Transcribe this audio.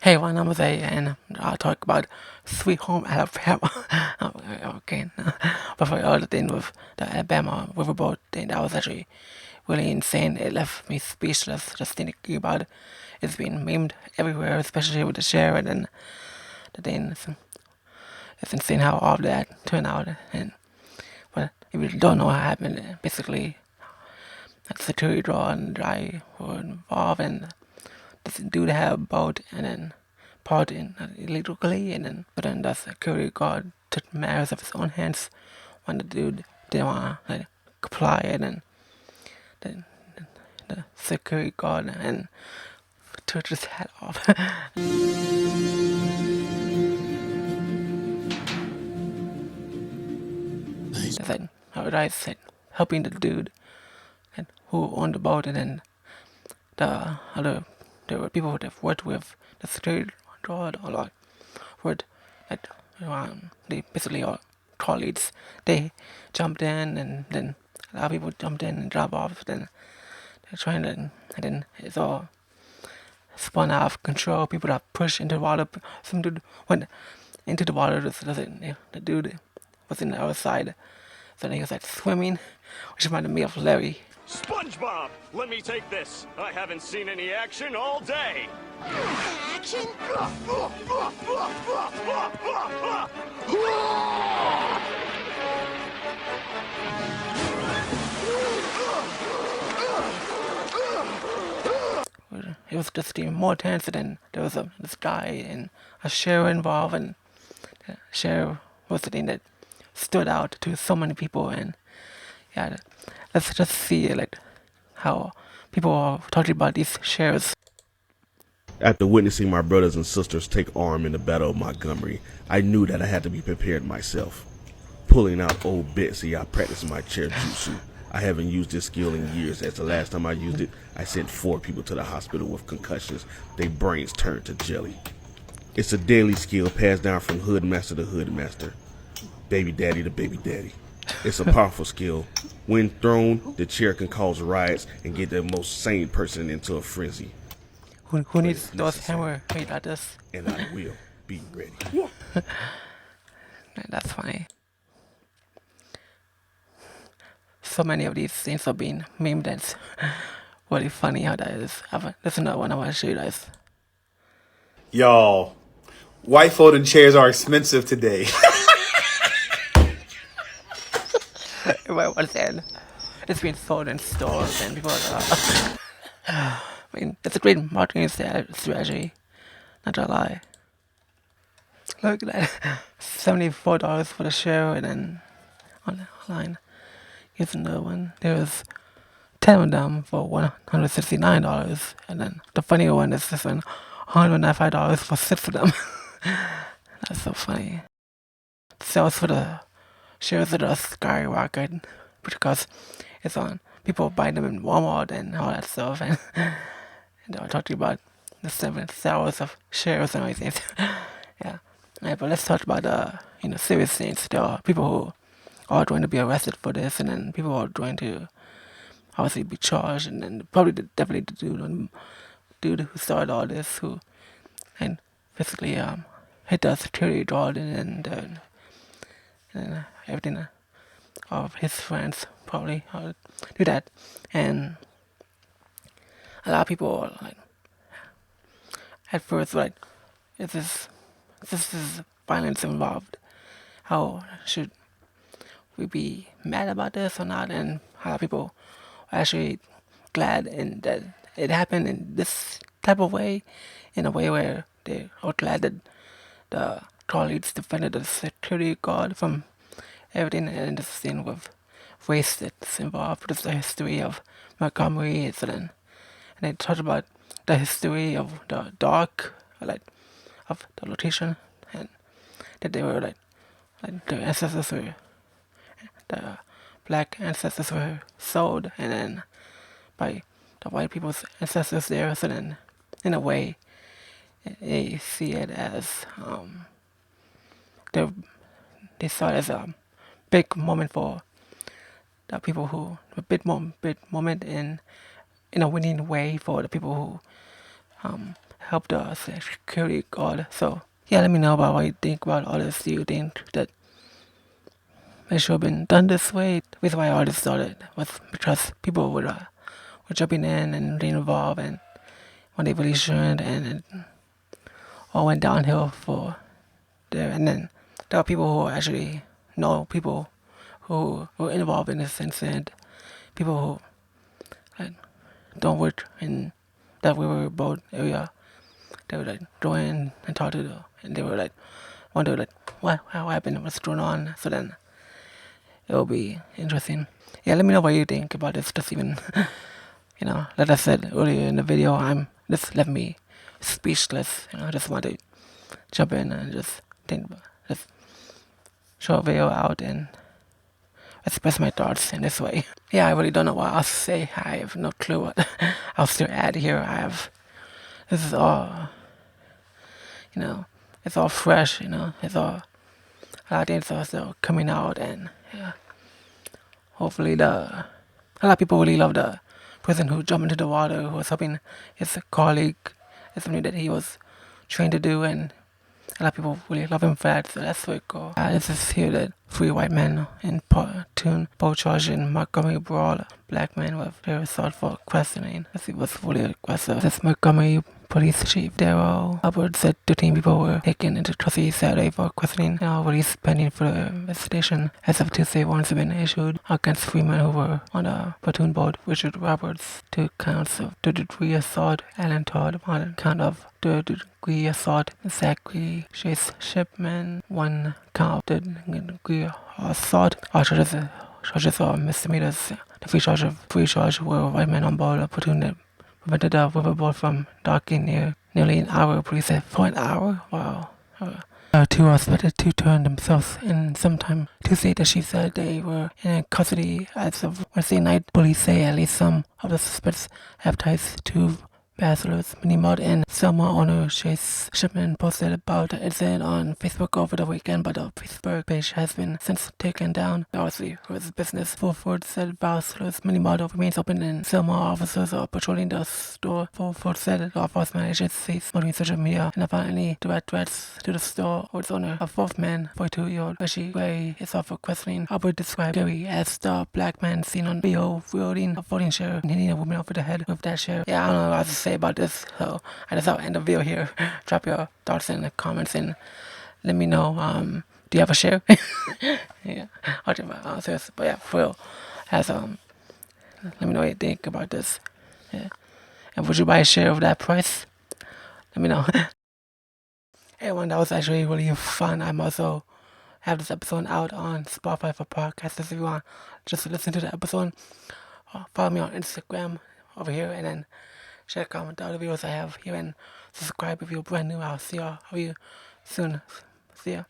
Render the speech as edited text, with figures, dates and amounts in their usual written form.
Hey, my name is A, and I'll talk about Sweet Home Alabama. Okay, but for all the thing with the Alabama Riverboat thing, that was actually really insane. It left me speechless just thinking about it. It's been memed everywhere, especially with the share, and then the thing. It's insane how all that turned out. And but if you don't know what happened, basically, the security draw and dry were involved, and this dude had a boat, and then part in illegally, and then but then the security guard took matters of his own hands when the dude didn't want to comply, and then the security guard and took his hat off. That's like how I said, helping the dude and who owned the boat, and then the other there were people that worked with the security guard a lot. Would like they basically are colleagues. They jumped in, and then a lot of people jumped in and dropped off. Then they're trying to, and then it's all spun out of control. People got pushed into the water. Some dude went into the water. The dude was in the other side, so he was like swimming, which reminded me of Larry. SpongeBob, let me take this. I haven't seen any action all day. Action? It was just even more tense. Then there was this guy and a sheriff involved, and the sheriff was the thing that stood out to so many people. And yeah, let's just see like how people are talking about these sheriffs. After witnessing my brothers and sisters take arm in the Battle of Montgomery, I knew that I had to be prepared myself. Pulling out old Betsy, I practiced my chair jutsu. I haven't used this skill in years, as the last time I used it, I sent 4 people to the hospital with concussions. Their brains turned to jelly. It's a daily skill passed down from hood master to hood master, baby daddy to baby daddy. It's a powerful skill. When thrown, the chair can cause riots and get the most sane person into a frenzy. Who needs those hammer made like this? And I will be ready. That's funny. So many of these things are being memed. That's really funny how that is. There's another one I want to show you guys. Y'all, white folding chairs are expensive today. What's that? It's been sold in stores, and people are I mean, it's a great marketing strategy. Not gonna lie. Look at that. $74 for the show, and then online. Here's another one. There's 10 of them for $169, and then the funnier one is this one, $195 for 6 of them. That's so funny. Sales for the shares are skyrocketing because it's on. People buy them in Walmart and all that stuff, and they were talking about the 7 hours of shares and everything. Yeah. Right, but let's talk about serious things. There are people who are going to be arrested for this, and then people are going to obviously be charged, and then probably definitely the dude who started all this, who and basically hit the security guard, and everything of his friends probably do that, and a lot of people are like at first like, is this is violence involved? How should we be mad about this or not? And a lot of people are actually glad in that it happened in this type of way, in a way where they are glad that the colleagues defended the security guard from everything, and this thing with race that's involved. There's the history of Montgomery incident, and they talked about the history of the dark, like of the location, and that they were like the ancestors were, the black ancestors were sold, and then by the white people's ancestors there. So then, in a way, they see it as they saw it as a big moment for the people who big moment in a winning way for the people who help the security guard. So yeah, let me know about what you think about all this. Do you think that it should have been done this way? The reason why all this started was because people were jumping in and getting involved, and when they really shouldn't, and it all went downhill for there. And then there are people who actually know people who were involved in this incident, people who don't work in that Riverboat area. They would like go in and talk to them, and they were like wonder like what happened, what's going on. So then it'll be interesting. Yeah, let me know what you think about this. Just even like I said earlier in the video, this left me speechless. I just want to jump in and just just show a video out and express my thoughts in this way. Yeah, I really don't know what else to say. I have no clue what else to add here. This is all, it's all fresh, it's all, a lot of things are still coming out, and yeah, hopefully a lot of people really love the person who jumped into the water, who was helping his colleague. It's something that he was trained to do, and a lot of people really love him for that, so that's very cool. This is here that 3 white men in platoon, both charged in Montgomery brawl. Black men were very sought for questioning. This was really aggressive. This Montgomery Police Chief Darrell Hubbard said 13 people were taken into custody Saturday for questioning, now released pending for the investigation. As of Tuesday, warrants have been issued against 3 men who were on the platoon boat. Richard Roberts, 2 counts of third-degree assault, Alan Todd, 1 count of third-degree assault, Zachary Chase Shipman, 1 count of third-degree assault. All charges are misdemeanors. The 3 charges were white men on board a platoon that prevented the Riverboat from docking nearly an hour. Police said for an hour? Wow. 2 are expected to turn themselves in sometime Tuesday. The chief said they were in custody as of Wednesday night. Police say at least some of the suspects have ties to Bachelor's Mini Mart, and Selma owner Chase Shipman posted about the incident on Facebook over the weekend, but the Facebook page has been since taken down. Obviously, for his business, Fulford said Bachelor's Mini Mart remains open, and Selma officers are patrolling the store. Fulford said law enforcement agencies monitoring social media and not found any direct threats to the store or its owner. A 4th man, 42-year-old Reggie Gray, is off for questioning. Albert described Gary as the black man seen on video wielding a folding chair and hitting a woman over the head with that chair. Yeah, I don't know what to say about this, so I just I'll end the video here. Drop your thoughts in the comments and let me know. Do you have a share? Yeah, I'll drop my answers. But yeah, for real, let me know what you think about this. Yeah, and would you buy a share of that price? Let me know. Hey everyone, that was actually really fun. I'm also have this episode out on Spotify for podcasts. If you want just to listen to the episode, follow me on Instagram over here, and then check out the other videos I have here, and subscribe if you're brand new. I'll see you soon. See ya.